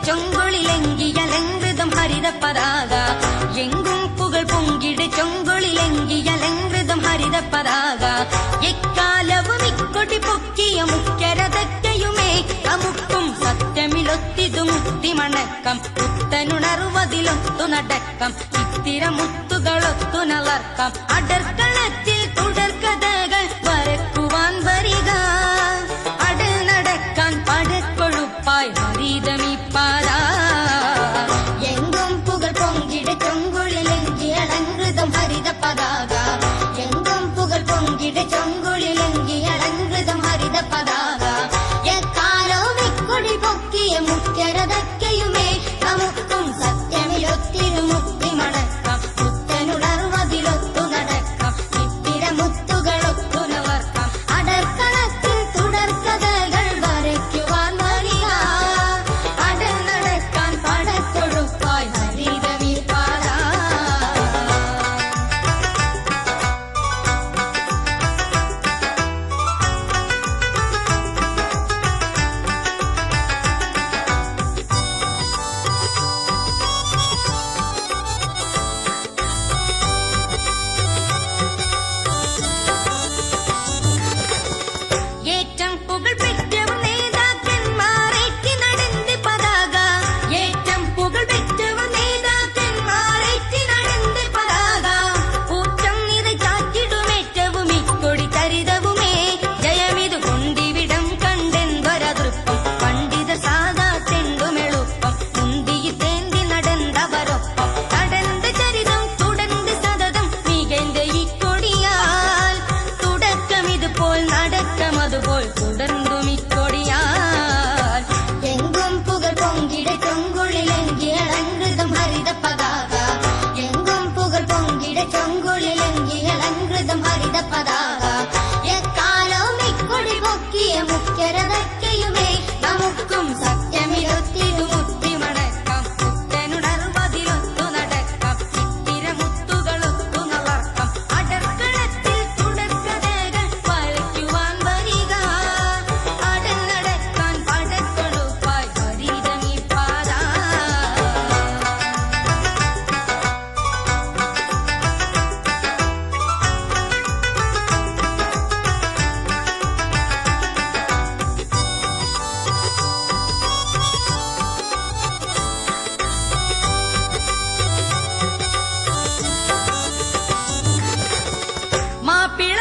ചൊങ്കൊളിലെങ്കിയലങ്കൃതം ഹരിത പതാക എങ്കും പുകൾ പൊങ്കിട് ചൊങ്കൊളിലെങ്കിയലങ്കൃതം ഹരിത പതാക എക്കാലവും ഇക്കൊടി പൊക്കിയ മുഖ്യരതക്കയുമേ നമുക്കും സത്യമിലൊത്തിതു മുത്തിമണക്കം പുത്തനുണർവതിലൊത്തു നടക്കം ഇത്തിര മുത്തുകളൊത്തു നളർക്കാം അടർക്കളത്തിൽ തുടർക്കഥകൾ വരക്കുവാൻ വരിക അടൽ നടക്കാൻ പടക്കൊഴുപ്പായി ഹരിതമിപ്പാത എങ്കും പുകൾ പൊങ്കിട ചൊങ്കുളിലെങ്കിയലങ്കൃതം ഹരിത പതാക എങ്കും പുകൾ പൊങ്കിട ചൊങ്കുളിലെങ്കിയലങ്കൃതം ഹരിത പതാക എക്കാലവും ഇക്കൊടി പൊക്കിയ മുഖ്യരതക്കയുമേ നമുക്കും സത്യമിലൊത്തിരു മുക്തി മണക്കാം പുത്തനുണർവതിലൊത്തു നടക്കാം ഇത്തിര മുത്തുകളൊത്തു നവർക്കാം അടർക്കളത്തിൽ തുടർക്കഥകൾ വരയ്ക്കുവാൻ വരിക അടൽ നടക്കാൻ പടക്കൊഴുപ്പായി ഹരിതമിപ്പാത ഏറ്റം പുകൾ പെറ്റവർ നേതാക്കന്മാരേറ്റി നടന്ന് പതാക ഏറ്റം പുകൾ പെറ്റവർ നേതാക്കന്മാരേറ്റി നടന്ന് പതാക ഊറ്റം നിറച്ചാറ്റിടുമേറ്റവും ഇക്കൊടി ചരിതവുമേ ജയമിതു കൊണ്ടിവിടം കണ്ടെന്തൊരതൃപ്പം പണ്ഡിത സാധാത്തെന്തുമെളുപ്പം മുന്തിയി തേന്തി നടന്നവരൊപ്പം നടந்த ചരിതം തുടർന്ന് സതതം മികந்த ഇക്കൊടിയാൽ തുടക്കമിതുപോൽ നടക്കമതുപോൽ തുടർന്നും ഇക്കൊടിയാൽ എങ്കും പുകൾ പൊങ്കിട ചൊങ്കുളിലെങ്കിയലങ്കൃതം ഹരിത പതാക എങ്കും പുകൾ പൊങ്കിട ചൊങ്കുളിലെങ്കിയലങ്കൃതം ഹരിത പതാക എക്കാലവും ഇക്കൊടി പൊക്കിയ മുഖ്യരതക്കയുമേ നമുക്കും സത്യമിലൊത്തിരു മുത്തി മണക്കാം പുത്തനുണർവതിലൊത്തു നടക്കാം ഇത്തിര മുത്തുകളൊത്തു നളർക്കാം അടർക്കളത്തിൽ തുടർക്കഥകൾ വരയ്ക്കുവാൻ വരിക അടൽ നടക്കാൻ പടക്കൊഴുപ്പായി ഹരിതമിപ്പാത മാപ്പിള